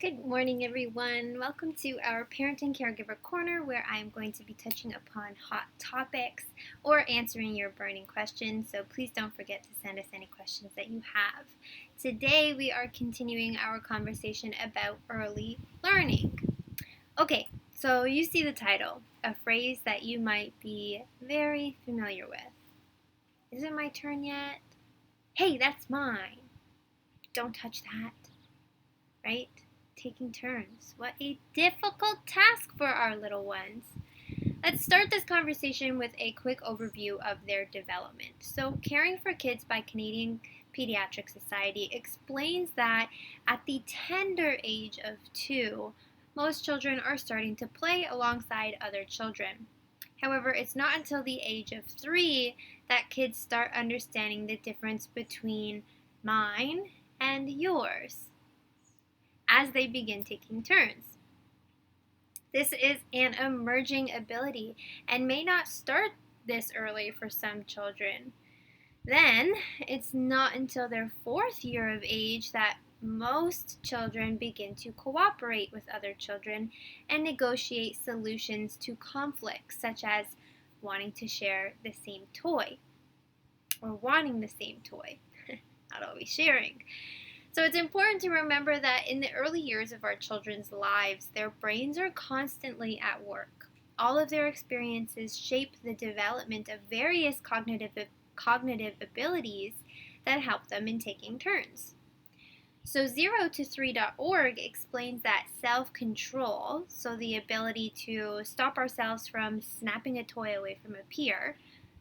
Good morning, everyone. Welcome to our Parenting Caregiver Corner, where I'm going to be touching upon hot topics or answering your burning questions. So please don't forget to send us any questions that you have. Today, we are continuing our conversation about early learning. Okay, so you see the title, a phrase that you might be very familiar with. Is it my turn yet? Hey, that's mine. Don't touch that, right? Taking turns. What a difficult task for our little ones. Let's start this conversation with a quick overview of their development. So, Caring for Kids by Canadian Pediatric Society explains that at the tender age of 2, most children are starting to play alongside other children. However, it's not until the age of 3 that kids start understanding the difference between mine and yours as they begin taking turns. This is an emerging ability and may not start this early for some children. Then, it's not until their 4th year of age that most children begin to cooperate with other children and negotiate solutions to conflicts, such as wanting to share the same toy or wanting the same toy, not always sharing. So it's important to remember that in the early years of our children's lives, their brains are constantly at work. All of their experiences shape the development of various cognitive abilities that help them in taking turns. So 0to3.org explains that self-control, so the ability to stop ourselves from snapping a toy away from a peer,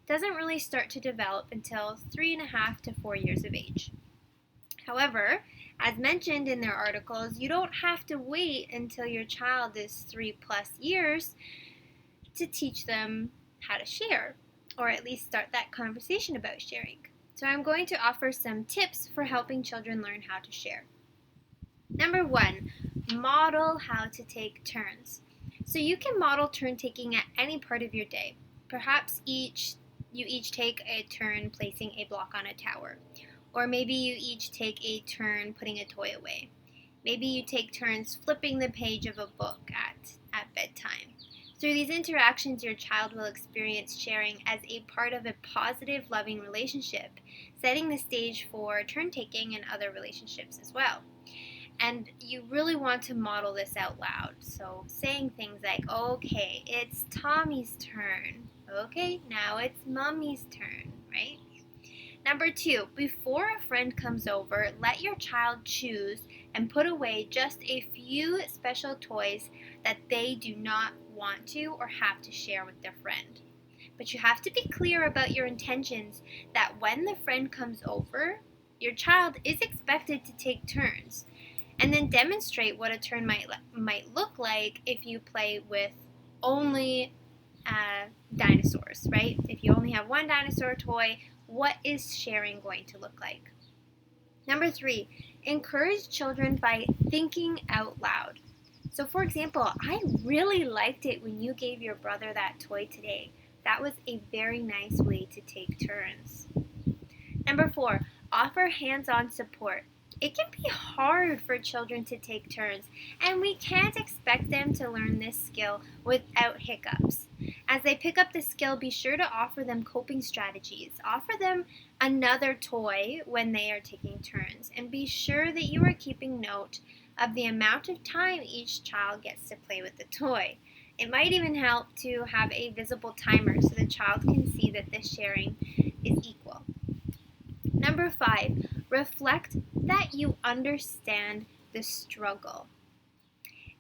doesn't really start to develop until 3.5 to 4 years of age. However, as mentioned in their articles, you don't have to wait until your child is 3+ years to teach them how to share, or at least start that conversation about sharing. So I'm going to offer some tips for helping children learn how to share. Number 1, model how to take turns. So you can model turn taking at any part of your day. Perhaps you each take a turn placing a block on a tower. Or maybe you each take a turn putting a toy away. Maybe you take turns flipping the page of a book at bedtime. Through these interactions, your child will experience sharing as a part of a positive, loving relationship, setting the stage for turn taking and other relationships as well. And you really want to model this out loud. So saying things like, okay, it's Tommy's turn. Okay, now it's Mommy's turn, right? Number 2, before a friend comes over, let your child choose and put away just a few special toys that they do not want to or have to share with their friend. But you have to be clear about your intentions that when the friend comes over, your child is expected to take turns, and then demonstrate what a turn might look like if you play with only dinosaurs, right? If you only have one dinosaur toy, what is sharing going to look like? Number 3, encourage children by thinking out loud. So for example, I really liked it when you gave your brother that toy today. That was a very nice way to take turns. Number 4, offer hands-on support. It can be hard for children to take turns, and we can't expect them to learn this skill without hiccups. As they pick up the skill, be sure to offer them coping strategies. Offer them another toy when they are taking turns, and be sure that you are keeping note of the amount of time each child gets to play with the toy. It might even help to have a visible timer so the child can see that this sharing is equal. Number 5, reflect that you understand the struggle.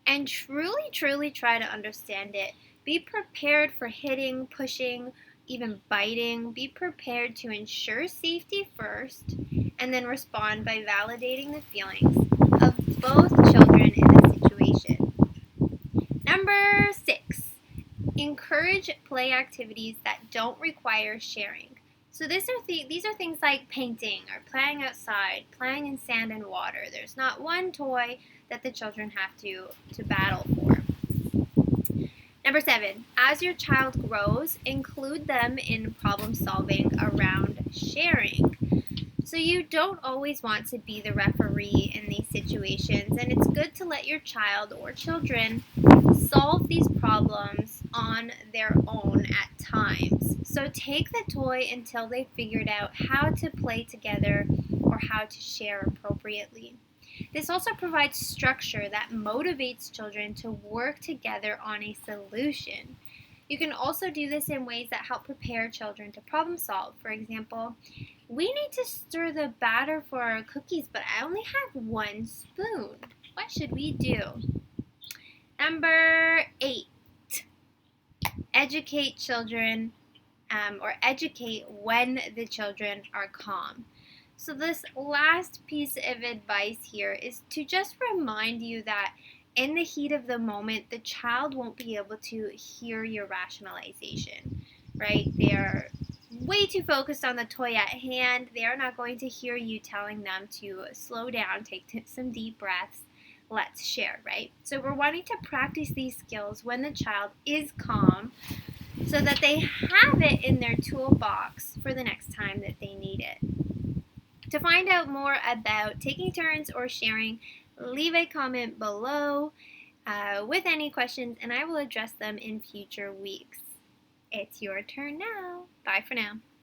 And truly try to understand it. Be prepared for hitting, pushing, even biting. Be prepared to ensure safety first, and then respond by validating the feelings of both children in the situation. Number 6, encourage play activities that don't require sharing. So these are things like painting or playing outside, playing in sand and water. There's not one toy that the children have to battle for. Number 7, as your child grows, include them in problem solving around sharing. So you don't always want to be the referee in these situations, and it's good to let your child or children solve these problems on their own at times. So take the toy until they've figured out how to play together or how to share appropriately. This also provides structure that motivates children to work together on a solution. You can also do this in ways that help prepare children to problem solve. For example, we need to stir the batter for our cookies, but I only have 1 spoon. What should we do? Number 8, educate children or educate when the children are calm. So this last piece of advice here is to just remind you that in the heat of the moment, the child won't be able to hear your rationalization, right? They're way too focused on the toy at hand. They're not going to hear you telling them to slow down, take some deep breaths, let's share, right? So we're wanting to practice these skills when the child is calm so that they have it in their toolbox for the next time that they need it. To find out more about taking turns or sharing, leave a comment below with any questions, and I will address them in future weeks. It's your turn now. Bye for now.